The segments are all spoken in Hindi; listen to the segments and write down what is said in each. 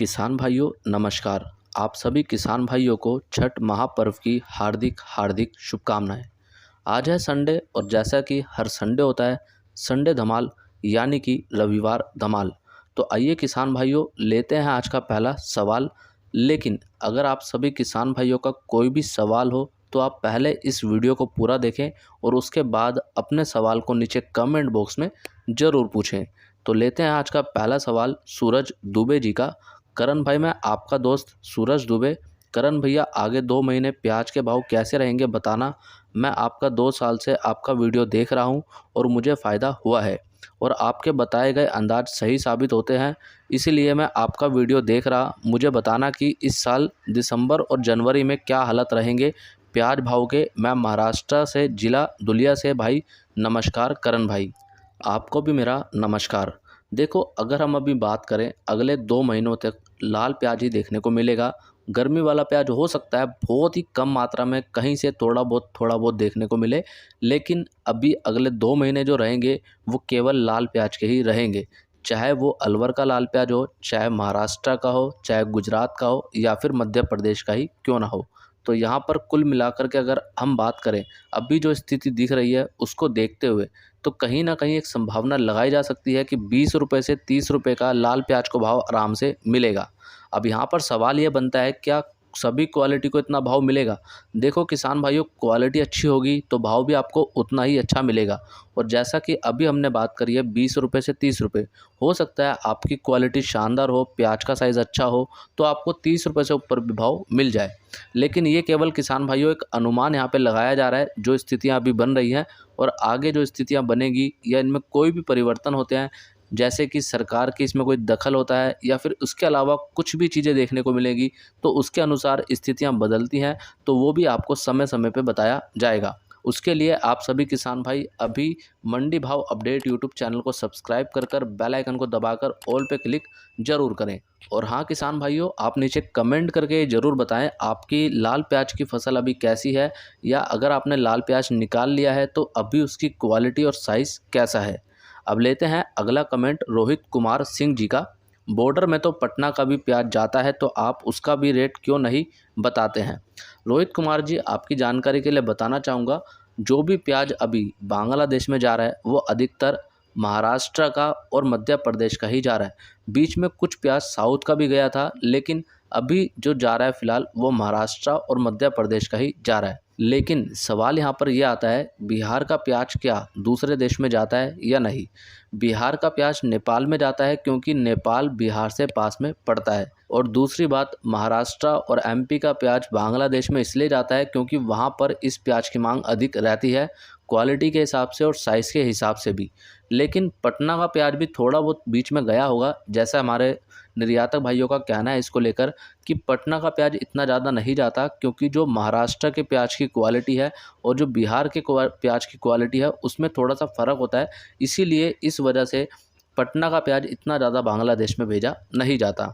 किसान भाइयों नमस्कार। आप सभी किसान भाइयों को छठ महापर्व की हार्दिक हार्दिक शुभकामनाएं। आज है संडे और जैसा कि हर संडे होता है संडे धमाल यानी कि रविवार धमाल। तो आइए किसान भाइयों लेते हैं आज का पहला सवाल। लेकिन अगर आप सभी किसान भाइयों का कोई भी सवाल हो तो आप पहले इस वीडियो को पूरा देखें और उसके बाद अपने सवाल को नीचे कमेंट बॉक्स में ज़रूर पूछें। तो लेते हैं आज का पहला सवाल सूरज दुबे जी का। करण भाई मैं आपका दोस्त सूरज दुबे। करण भैया आगे 2 महीने प्याज के भाव कैसे रहेंगे बताना। मैं आपका 2 साल से आपका वीडियो देख रहा हूं और मुझे फ़ायदा हुआ है और आपके बताए गए अंदाज सही साबित होते हैं, इसीलिए मैं आपका वीडियो देख रहा। मुझे बताना कि इस साल दिसंबर और जनवरी में क्या हालत रहेंगे प्याज भाव के। मैं महाराष्ट्र से जिला दुलिया से भाई। नमस्कार करण भाई, आपको भी मेरा नमस्कार। देखो अगर हम अभी बात करें अगले 2 महीनों तक लाल प्याज ही देखने को मिलेगा। गर्मी वाला प्याज हो सकता है बहुत ही कम मात्रा में कहीं से थोड़ा बहुत देखने को मिले, लेकिन अभी अगले 2 महीने जो रहेंगे वो केवल लाल प्याज के ही रहेंगे। चाहे वो अलवर का लाल प्याज हो, चाहे महाराष्ट्र का हो, चाहे गुजरात का हो या फिर मध्य प्रदेश का ही क्यों ना हो। तो यहाँ पर कुल मिलाकर के अगर हम बात करें अभी जो स्थिति दिख रही है उसको देखते हुए तो कहीं ना कहीं एक संभावना लगाई जा सकती है कि 20 रुपये से 30 रुपये का लाल प्याज को भाव आराम से मिलेगा। अब यहाँ पर सवाल ये बनता है क्या सभी क्वालिटी को इतना भाव मिलेगा। देखो किसान भाइयों क्वालिटी अच्छी होगी तो भाव भी आपको उतना ही अच्छा मिलेगा। और जैसा कि अभी हमने बात करी है 20 रुपये से 30 रुपये, हो सकता है आपकी क्वालिटी शानदार हो, प्याज का साइज़ अच्छा हो तो आपको 30 रुपये से ऊपर भी भाव मिल जाए। लेकिन ये केवल किसान भाइयों एक अनुमान यहाँ पे लगाया जा रहा है। जो स्थितियाँ अभी बन रही हैं और आगे जो स्थितियाँ बनेगी या इनमें कोई भी परिवर्तन होते हैं, जैसे कि सरकार की इसमें कोई दखल होता है या फिर उसके अलावा कुछ भी चीज़ें देखने को मिलेगी तो उसके अनुसार स्थितियां बदलती हैं, तो वो भी आपको समय समय पे बताया जाएगा। उसके लिए आप सभी किसान भाई अभी मंडी भाव अपडेट यूट्यूब चैनल को सब्सक्राइब कर बेल आइकन को दबाकर ऑल पे क्लिक जरूर करें। और हाँ किसान भाइयों आप नीचे कमेंट करके ज़रूर बताएं आपकी लाल प्याज की फसल अभी कैसी है, या अगर आपने लाल प्याज निकाल लिया है तो अभी उसकी क्वालिटी और साइज़ कैसा है। अब लेते हैं अगला कमेंट रोहित कुमार सिंह जी का। बॉर्डर में तो पटना का भी प्याज जाता है तो आप उसका भी रेट क्यों नहीं बताते हैं। रोहित कुमार जी आपकी जानकारी के लिए बताना चाहूँगा, जो भी प्याज अभी बांग्लादेश में जा रहा है वो अधिकतर महाराष्ट्र का और मध्य प्रदेश का ही जा रहा है। बीच में कुछ प्याज साउथ का भी गया था, लेकिन अभी जो जा रहा है फिलहाल वो महाराष्ट्र और मध्य प्रदेश का ही जा रहा है। लेकिन सवाल यहाँ पर यह आता है बिहार का प्याज क्या दूसरे देश में जाता है या नहीं। बिहार का प्याज नेपाल में जाता है क्योंकि नेपाल बिहार से पास में पड़ता है। और दूसरी बात महाराष्ट्र और एमपी का प्याज बांग्लादेश में इसलिए जाता है क्योंकि वहाँ पर इस प्याज की मांग अधिक रहती है, क्वालिटी के हिसाब से और साइज़ के हिसाब से भी। लेकिन पटना का प्याज भी थोड़ा बहुत बीच में गया होगा, जैसा हमारे निर्यातक भाइयों का कहना है इसको लेकर कि पटना का प्याज इतना ज़्यादा नहीं जाता क्योंकि जो महाराष्ट्र के प्याज की क्वालिटी है और जो बिहार के प्याज की क्वालिटी है उसमें थोड़ा सा फ़र्क होता है। इसीलिए इस वजह से पटना का प्याज इतना ज़्यादा बांग्लादेश में भेजा नहीं जाता।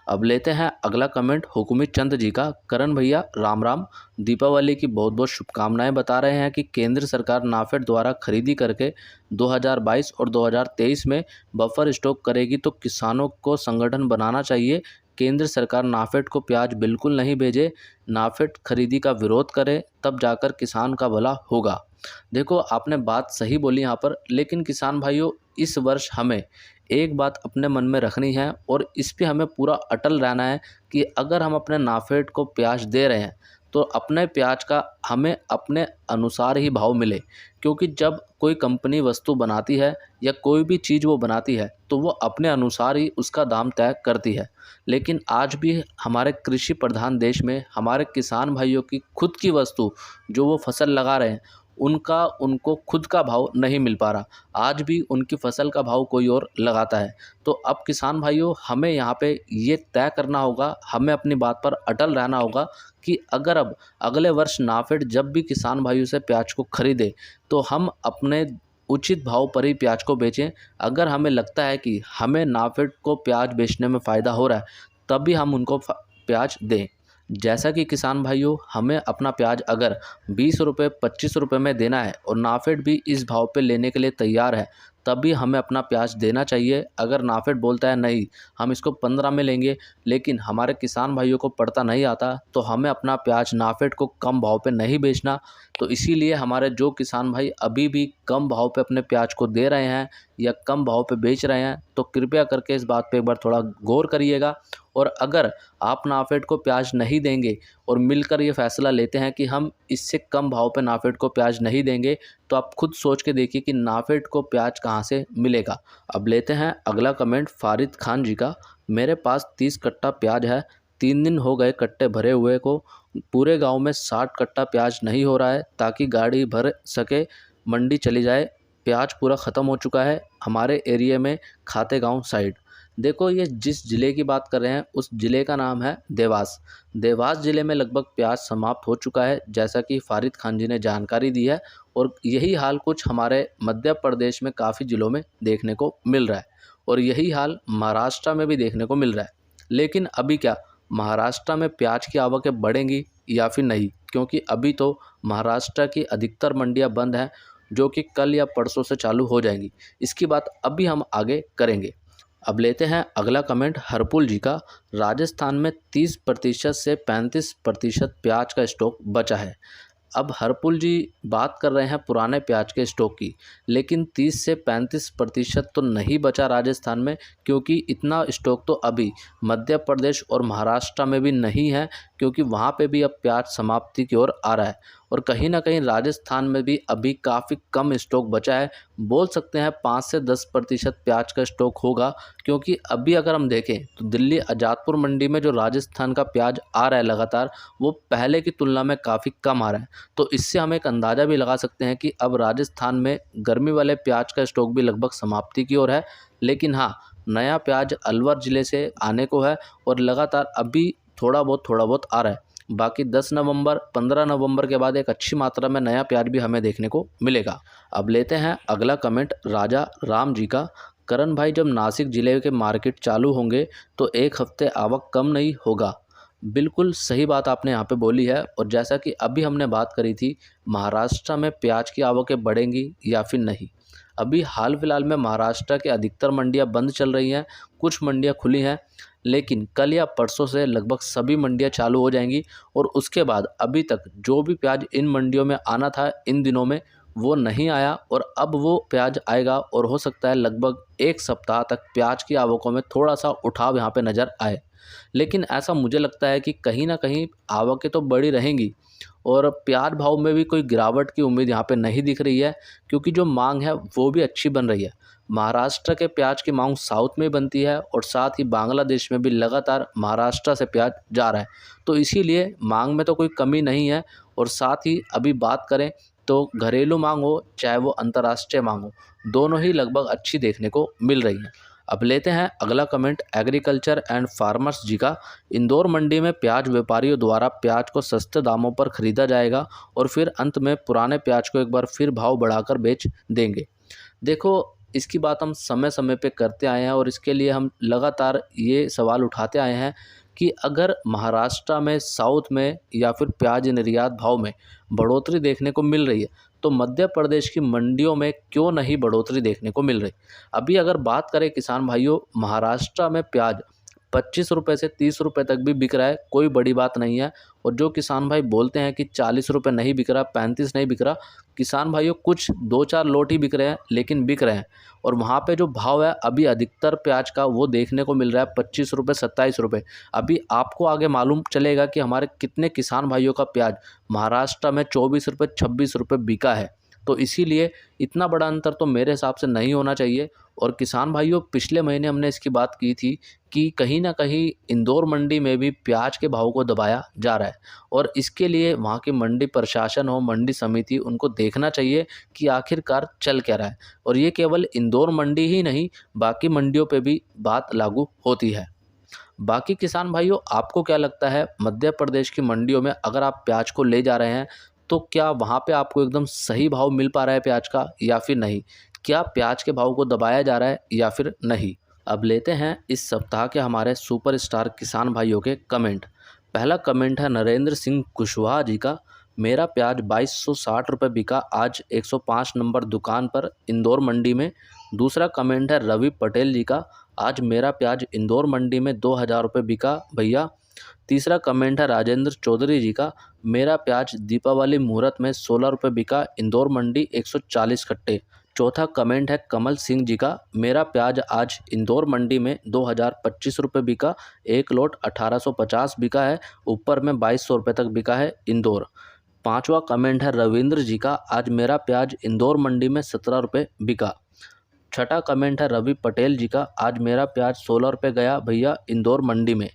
अब लेते हैं अगला कमेंट हुकुमित चंद जी का। करण भैया राम राम, दीपावली की बहुत बहुत शुभकामनाएं। बता रहे हैं कि केंद्र सरकार नाफेड द्वारा खरीदी करके 2022 और 2023 में बफर स्टॉक करेगी तो किसानों को संगठन बनाना चाहिए। केंद्र सरकार नाफेड को प्याज बिल्कुल नहीं भेजे, नाफेड खरीदी का विरोध करे तब जाकर किसान का भला होगा। देखो आपने बात सही बोली यहाँ पर, लेकिन किसान भाइयों इस वर्ष हमें एक बात अपने मन में रखनी है और इस पे हमें पूरा अटल रहना है कि अगर हम अपने नाफेड को प्याज दे रहे हैं तो अपने प्याज का हमें अपने अनुसार ही भाव मिले। क्योंकि जब कोई कंपनी वस्तु बनाती है या कोई भी चीज़ वो बनाती है तो वो अपने अनुसार ही उसका दाम तय करती है। लेकिन आज भी हमारे कृषि प्रधान देश में हमारे किसान भाइयों की खुद की वस्तु जो वो फसल लगा रहे हैं उनको खुद का भाव नहीं मिल पा रहा। आज भी उनकी फसल का भाव कोई और लगाता है। तो अब किसान भाइयों हमें यहाँ पे ये तय करना होगा, हमें अपनी बात पर अटल रहना होगा कि अगर अब अगले वर्ष नाफेड जब भी किसान भाइयों से प्याज को खरीदे तो हम अपने उचित भाव पर ही प्याज को बेचें। अगर हमें लगता है कि हमें नाफेड को प्याज बेचने में फ़ायदा हो रहा है तभी हम उनको प्याज दें। जैसा कि किसान भाइयों हमें अपना प्याज अगर 20 रुपये 25 रुपये में देना है और नाफेड भी इस भाव पे लेने के लिए तैयार है तभी हमें अपना प्याज देना चाहिए। अगर नाफेड बोलता है नहीं हम इसको 15 में लेंगे, लेकिन हमारे किसान भाइयों को पड़ता नहीं आता, तो हमें अपना प्याज नाफेड को कम भाव पे नहीं बेचना। तो इसीलिए हमारे जो किसान भाई अभी भी कम भाव पे अपने प्याज को दे रहे हैं या कम भाव पे बेच रहे हैं, तो कृपया करके इस बात पे एक बार थोड़ा गौर करिएगा। और अगर आप नाफेड को प्याज नहीं देंगे और मिलकर ये फैसला लेते हैं कि हम इससे कम भाव पे नाफेड को प्याज नहीं देंगे, तो आप खुद सोच के देखिए कि नाफेड को प्याज कहाँ से मिलेगा। अब लेते हैं अगला कमेंट फारिद खान जी का। मेरे पास 30 कट्टा प्याज है, 3 दिन हो गए कट्टे भरे हुए को, पूरे गांव में 60 कट्टा प्याज नहीं हो रहा है ताकि गाड़ी भर सके मंडी चली जाए। प्याज पूरा ख़त्म हो चुका है हमारे एरिया में, खाते गांव साइड। देखो ये जिस ज़िले की बात कर रहे हैं उस ज़िले का नाम है देवास। देवास ज़िले में लगभग प्याज समाप्त हो चुका है, जैसा कि फारिद खान जी ने जानकारी दी है। और यही हाल कुछ हमारे मध्य प्रदेश में काफ़ी ज़िलों में देखने को मिल रहा है, और यही हाल महाराष्ट्र में भी देखने को मिल रहा है। लेकिन अभी क्या महाराष्ट्र में प्याज की आवकें बढ़ेंगी या फिर नहीं, क्योंकि अभी तो महाराष्ट्र की अधिकतर मंडियां बंद हैं, जो कि कल या परसों से चालू हो जाएंगी। इसकी बात अभी हम आगे करेंगे। अब लेते हैं अगला कमेंट हरपुल जी का। राजस्थान में 30% से 35% प्याज का स्टॉक बचा है। अब हरपुल जी बात कर रहे हैं पुराने प्याज के स्टॉक की, लेकिन 30 से 35% तो नहीं बचा राजस्थान में, क्योंकि इतना स्टॉक तो अभी मध्य प्रदेश और महाराष्ट्र में भी नहीं है, क्योंकि वहाँ पे भी अब प्याज समाप्ति की ओर आ रहा है। और कहीं ना कहीं राजस्थान में भी अभी काफ़ी कम स्टॉक बचा है, बोल सकते हैं 5 से 10% प्याज का स्टॉक होगा। क्योंकि अभी अगर हम देखें तो दिल्ली आज़ादपुर मंडी में जो राजस्थान का प्याज आ रहा है लगातार, वो पहले की तुलना में काफ़ी कम आ रहा है। तो इससे हम एक अंदाज़ा भी लगा सकते हैं कि अब राजस्थान में गर्मी वाले प्याज का स्टॉक भी लगभग समाप्ति की ओर है। लेकिन हाँ, नया प्याज अलवर ज़िले से आने को है और लगातार अभी थोड़ा बहुत आ रहा है। बाकी 10 नवंबर 15 नवंबर के बाद एक अच्छी मात्रा में नया प्याज भी हमें देखने को मिलेगा। अब लेते हैं अगला कमेंट राजा राम जी का। करण भाई जब नासिक ज़िले के मार्केट चालू होंगे तो एक हफ्ते आवक कम नहीं होगा। बिल्कुल सही बात आपने यहाँ पे बोली है। और जैसा कि अभी हमने बात करी थी महाराष्ट्र में प्याज की आवकें बढ़ेंगी या फिर नहीं। अभी हाल फिलहाल में महाराष्ट्र के अधिकतर मंडियां बंद चल रही हैं, कुछ मंडियां खुली हैं, लेकिन कल या परसों से लगभग सभी मंडियां चालू हो जाएंगी। और उसके बाद अभी तक जो भी प्याज इन मंडियों में आना था इन दिनों में वो नहीं आया, और अब वो प्याज आएगा। और हो सकता है लगभग एक सप्ताह तक प्याज की आवकों में थोड़ा सा उठाव यहाँ पे नज़र आए। लेकिन ऐसा मुझे लगता है कि कहीं ना कहीं आवकें तो बढ़ी रहेंगी और प्याज भाव में भी कोई गिरावट की उम्मीद यहाँ पे नहीं दिख रही है, क्योंकि जो मांग है वो भी अच्छी बन रही है। महाराष्ट्र के प्याज की मांग साउथ में बनती है और साथ ही बांग्लादेश में भी लगातार महाराष्ट्र से प्याज जा रहा है। तो इसीलिए मांग में तो कोई कमी नहीं है। और साथ ही अभी बात करें तो घरेलू मांग हो चाहे वो अंतर्राष्ट्रीय मांग हो, दोनों ही लगभग अच्छी देखने को मिल रही है। अब लेते हैं अगला कमेंट एग्रीकल्चर एंड फार्मर्स जी का। इंदौर मंडी में प्याज व्यापारियों द्वारा प्याज को सस्ते दामों पर खरीदा जाएगा और फिर अंत में पुराने प्याज को एक बार फिर भाव बढ़ाकर बेच देंगे। देखो इसकी बात हम समय समय पे करते आए हैं और इसके लिए हम लगातार ये सवाल उठाते आए हैं कि अगर महाराष्ट्र में साउथ में या फिर प्याज निर्यात भाव में बढ़ोतरी देखने को मिल रही है, तो मध्य प्रदेश की मंडियों में क्यों नहीं बढ़ोतरी देखने को मिल रही। अभी अगर बात करें किसान भाइयों, महाराष्ट्र में प्याज 25 रुपये से 30 रुपये तक भी बिक रहा है, कोई बड़ी बात नहीं है। और जो किसान भाई बोलते हैं कि 40 रुपये नहीं बिक रहा, 35 नहीं बिक रहा, किसान भाइयों कुछ 2-4 लोट ही बिक रहे हैं लेकिन बिक रहे हैं। और वहाँ पे जो भाव है अभी अधिकतर प्याज का वो देखने को मिल रहा है 25 रुपये 27 रुपये। अभी आपको आगे मालूम चलेगा कि हमारे कितने किसान भाइयों का प्याज महाराष्ट्र में 24 रुपये 26 रुपये बिका है। तो इसीलिए इतना बड़ा अंतर तो मेरे हिसाब से नहीं होना चाहिए। और किसान भाइयों पिछले महीने हमने इसकी बात की थी कि कहीं ना कहीं इंदौर मंडी में भी प्याज के भाव को दबाया जा रहा है, और इसके लिए वहाँ की मंडी प्रशासन हो मंडी समिति उनको देखना चाहिए कि आखिरकार चल क्या रहा है। और ये केवल इंदौर मंडी ही नहीं बाकी मंडियों पे भी बात लागू होती है। बाकी किसान भाइयों आपको क्या लगता है मध्य प्रदेश की मंडियों में अगर आप प्याज को ले जा रहे हैं तो क्या वहाँ पे आपको एकदम सही भाव मिल पा रहा है प्याज का या फिर नहीं, क्या प्याज के भाव को दबाया जा रहा है या फिर नहीं। अब लेते हैं इस सप्ताह के हमारे सुपरस्टार किसान भाइयों के कमेंट। पहला कमेंट है नरेंद्र सिंह कुशवाहा जी का। मेरा प्याज 2260 रुपये बिका आज 105 नंबर दुकान पर इंदौर मंडी में। दूसरा कमेंट है रवि पटेल जी का, आज मेरा प्याज इंदौर मंडी में 2000 रुपये बिका भैया। तीसरा कमेंट है राजेंद्र चौधरी जी का, मेरा प्याज दीपावली मुहूर्त में 16 रुपये बिका इंदौर मंडी 140 कट्टे। चौथा कमेंट है कमल सिंह जी का, मेरा प्याज आज इंदौर मंडी में 2025 रुपये बिका, एक लोट 1850 बिका है, ऊपर में 2200 रुपये तक बिका है इंदौर। पांचवा कमेंट है रविंद्र जी का, आज मेरा प्याज इंदौर मंडी में 17 रुपये बिका। छठा कमेंट है रवि पटेल जी का, आज मेरा प्याज 16 रुपये गया भैया इंदौर मंडी में।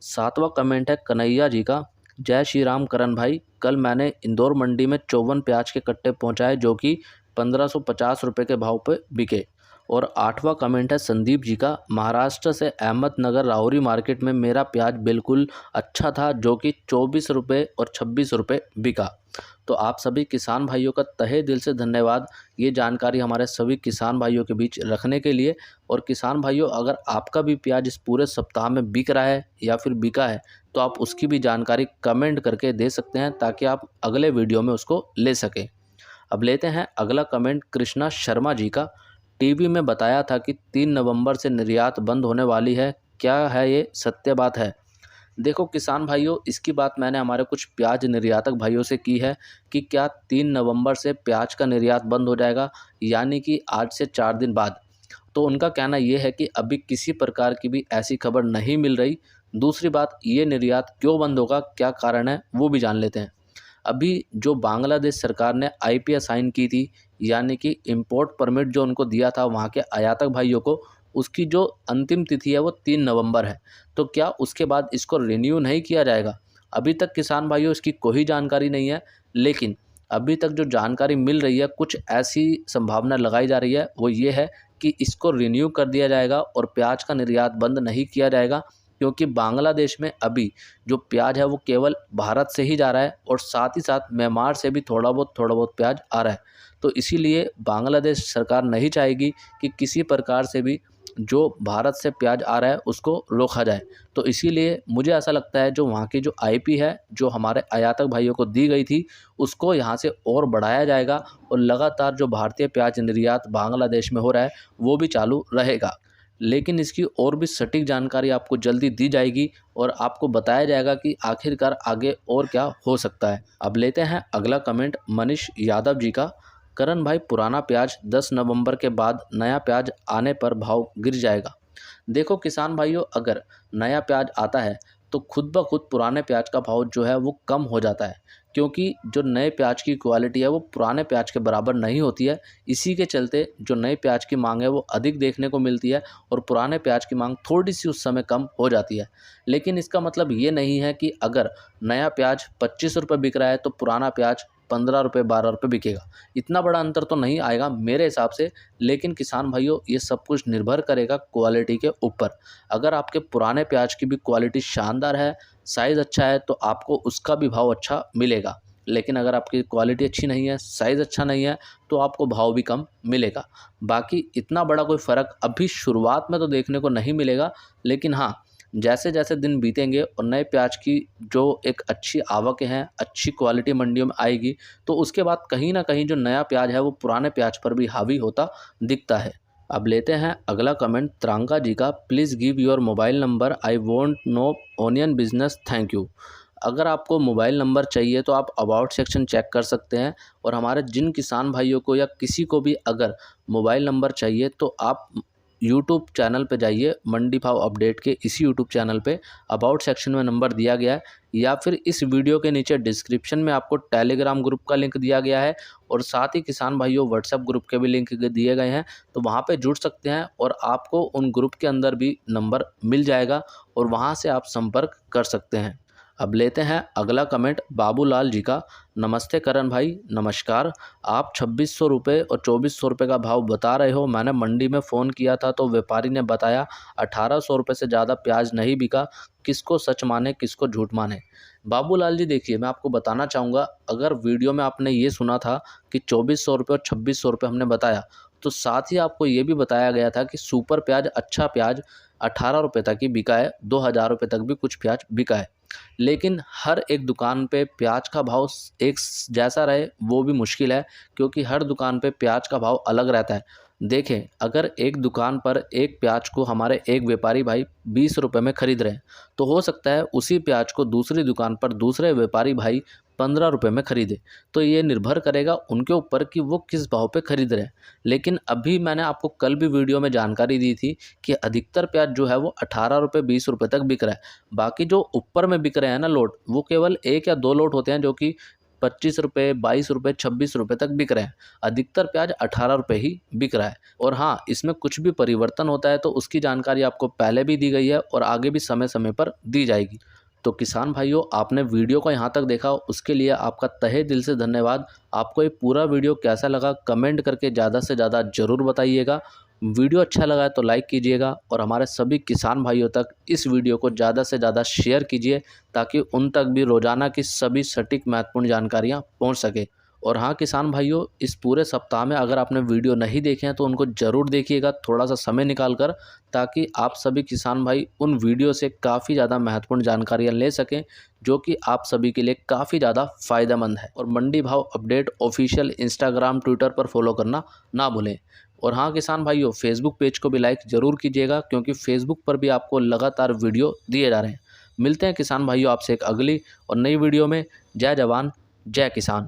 सातवां कमेंट है कन्हैया जी का, जय श्री राम करण भाई, कल मैंने इंदौर मंडी में 54 प्याज के कट्टे पहुंचाए जो कि 1550 रुपये के भाव पे बिके। और आठवां कमेंट है संदीप जी का, महाराष्ट्र से अहमदनगर राहुरी मार्केट में मेरा प्याज बिल्कुल अच्छा था जो कि 24 रुपये और 26 रुपये बिका। तो आप सभी किसान भाइयों का तहे दिल से धन्यवाद ये जानकारी हमारे सभी किसान भाइयों के बीच रखने के लिए। और किसान भाइयों, अगर आपका भी प्याज इस पूरे सप्ताह में बिक रहा है या फिर बिका है तो आप उसकी भी जानकारी कमेंट करके दे सकते हैं ताकि आप अगले वीडियो में उसको ले सकें। अब लेते हैं अगला कमेंट कृष्णा शर्मा जी का, टीवी में बताया था कि 3 नवंबर से निर्यात बंद होने वाली है, क्या है ये सत्य बात है? देखो किसान भाइयों, इसकी बात मैंने हमारे कुछ प्याज निर्यातक भाइयों से की है कि क्या 3 नवंबर से प्याज का निर्यात बंद हो जाएगा, यानी कि आज से 4 दिन बाद। तो उनका कहना ये है कि अभी किसी प्रकार की भी ऐसी खबर नहीं मिल रही। दूसरी बात, ये निर्यात क्यों बंद होगा, क्या कारण है, वो भी जान लेते हैं। अभी जो बांग्लादेश सरकार ने आईपीए साइन की थी, यानी कि इम्पोर्ट परमिट जो उनको दिया था वहाँ के आयातक भाइयों को, उसकी जो अंतिम तिथि है वो 3 नवंबर है। तो क्या उसके बाद इसको रिन्यू नहीं किया जाएगा? अभी तक किसान भाइयों इसकी कोई जानकारी नहीं है, लेकिन अभी तक जो जानकारी मिल रही है, कुछ ऐसी संभावना लगाई जा रही है, वो ये है कि इसको रिन्यू कर दिया जाएगा और प्याज का निर्यात बंद नहीं किया जाएगा। क्योंकि बांग्लादेश में अभी जो प्याज है वो केवल भारत से ही जा रहा है और साथ ही साथ म्यांमार से भी थोड़ा बहुत प्याज आ रहा है। तो इसीलिए बांग्लादेश सरकार नहीं चाहेगी कि किसी प्रकार से भी जो भारत से प्याज आ रहा है उसको रोका जाए। तो इसीलिए मुझे ऐसा लगता है जो वहाँ की जो आईपी है, जो हमारे आयातक भाइयों को दी गई थी, उसको यहाँ से और बढ़ाया जाएगा और लगातार जो भारतीय प्याज निर्यात बांग्लादेश में हो रहा है वो भी चालू रहेगा। लेकिन इसकी और भी सटीक जानकारी आपको जल्दी दी जाएगी और आपको बताया जाएगा कि आखिरकार आगे और क्या हो सकता है। अब लेते हैं अगला कमेंट मनीष यादव जी का, करण भाई पुराना प्याज 10 नवंबर के बाद नया प्याज आने पर भाव गिर जाएगा। देखो किसान भाइयों, अगर नया प्याज आता है तो खुद ब खुद पुराने प्याज का भाव जो है वो कम हो जाता है, क्योंकि जो नए प्याज की क्वालिटी है वो पुराने प्याज के बराबर नहीं होती है। इसी के चलते जो नए प्याज की मांग है वो अधिक देखने को मिलती है और पुराने प्याज की मांग थोड़ी सी उस समय कम हो जाती है। लेकिन इसका मतलब ये नहीं है कि अगर नया प्याज 25 रुपये बिक रहा है तो पुराना प्याज 15 रुपये 12 रुपये बिकेगा। इतना बड़ा अंतर तो नहीं आएगा मेरे हिसाब से। लेकिन किसान भाइयों, ये सब कुछ निर्भर करेगा क्वालिटी के ऊपर। अगर आपके पुराने प्याज की भी क्वालिटी शानदार है, साइज़ अच्छा है, तो आपको उसका भी भाव अच्छा मिलेगा। लेकिन अगर आपकी क्वालिटी अच्छी नहीं है, साइज़ अच्छा नहीं है, तो आपको भाव भी कम मिलेगा। बाकी इतना बड़ा कोई फ़र्क अभी शुरुआत में तो देखने को नहीं मिलेगा। लेकिन हाँ, जैसे जैसे दिन बीतेंगे और नए प्याज की जो एक अच्छी आवकें हैं, अच्छी क्वालिटी मंडियों में आएगी, तो उसके बाद कहीं ना कहीं जो नया प्याज है वो पुराने प्याज पर भी हावी होता दिखता है। अब लेते हैं अगला कमेंट त्रांका जी का, please give your mobile number, I want no onion business, thank you. अगर आपको मोबाइल नंबर चाहिए तो आप अबाउट सेक्शन चेक कर सकते हैं। और हमारे जिन किसान भाइयों को या किसी को भी अगर मोबाइल नंबर चाहिए तो आप यूट्यूब चैनल पे जाइए, मंडी भाव अपडेट के इसी यूट्यूब चैनल पे अबाउट सेक्शन में नंबर दिया गया है, या फिर इस वीडियो के नीचे डिस्क्रिप्शन में आपको टेलीग्राम ग्रुप का लिंक दिया गया है और साथ ही किसान भाइयों व्हाट्सएप ग्रुप के भी लिंक दिए गए हैं। तो वहाँ पे जुड़ सकते हैं और आपको उन ग्रुप के अंदर भी नंबर मिल जाएगा और वहाँ से आप संपर्क कर सकते हैं। अब लेते हैं अगला कमेंट बाबूलाल जी का, नमस्ते करण भाई, नमस्कार। आप 2600 रुपये और 2400 रुपये का भाव बता रहे हो। मैंने मंडी में फ़ोन किया था तो व्यापारी ने बताया 1800 रुपये से ज़्यादा प्याज नहीं बिका। किसको सच माने किसको झूठ माने? बाबूलाल जी देखिए, मैं आपको बताना चाहूँगा, अगर वीडियो में आपने ये सुना था कि 2400 रुपये और 2600 रुपये हमने बताया, तो साथ ही आपको ये भी बताया गया था कि सुपर प्याज, अच्छा प्याज 18 रुपये तक ही बिका है, 2000 रुपये तक भी कुछ प्याज बिका है। लेकिन हर एक दुकान पे प्याज का भाव एक जैसा रहे वो भी मुश्किल है, क्योंकि हर दुकान पे प्याज का भाव अलग रहता है। देखें, अगर एक दुकान पर एक प्याज को हमारे एक व्यापारी भाई 20 रुपये में खरीद रहे हैं, तो हो सकता है उसी प्याज को दूसरी दुकान पर दूसरे व्यापारी भाई 15 रुपये में खरीदे। तो ये निर्भर करेगा उनके ऊपर कि वो किस भाव पे खरीद रहे हैं। लेकिन अभी मैंने आपको कल भी वीडियो में जानकारी दी थी कि अधिकतर प्याज जो है वो 18 रुपये 20 रुपये तक बिक रहा है। बाकी जो ऊपर में बिक रहे हैं ना लोट, वो केवल 1 या 2 लोट होते हैं जो कि 25 रुपये, 22 रुपये, 26 रुपये तक बिक रहे हैं। अधिकतर प्याज 18 रुपये ही बिक रहा है। और हाँ, इसमें कुछ भी परिवर्तन होता है तो उसकी जानकारी आपको पहले भी दी गई है और आगे भी समय समय पर दी जाएगी। तो किसान भाइयों, आपने वीडियो को यहाँ तक देखा, उसके लिए आपका तहे दिल से धन्यवाद। आपको ये पूरा वीडियो कैसा लगा कमेंट करके ज़्यादा से ज़्यादा ज़रूर बताइएगा। वीडियो अच्छा लगा है तो लाइक कीजिएगा और हमारे सभी किसान भाइयों तक इस वीडियो को ज़्यादा से ज़्यादा शेयर कीजिए, ताकि उन तक भी रोज़ाना की सभी सटीक महत्वपूर्ण जानकारियाँ पहुँच सके। और हाँ किसान भाइयों, इस पूरे सप्ताह में अगर आपने वीडियो नहीं देखे हैं तो उनको ज़रूर देखिएगा थोड़ा सा समय निकाल कर, ताकि आप सभी किसान भाई उन वीडियो से काफ़ी ज़्यादा महत्वपूर्ण जानकारियाँ ले सकें, जो कि आप सभी के लिए काफ़ी ज़्यादा फ़ायदेमंद है। और मंडी भाव अपडेट ऑफिशियल इंस्टाग्राम ट्विटर पर फॉलो करना ना भूलें। और हाँ किसान भाइयों, फेसबुक पेज को भी लाइक ज़रूर कीजिएगा, क्योंकि फेसबुक पर भी आपको लगातार वीडियो दिए जा रहे हैं। मिलते हैं किसान भाइयों आपसे एक अगली और नई वीडियो में। जय जवान जय किसान।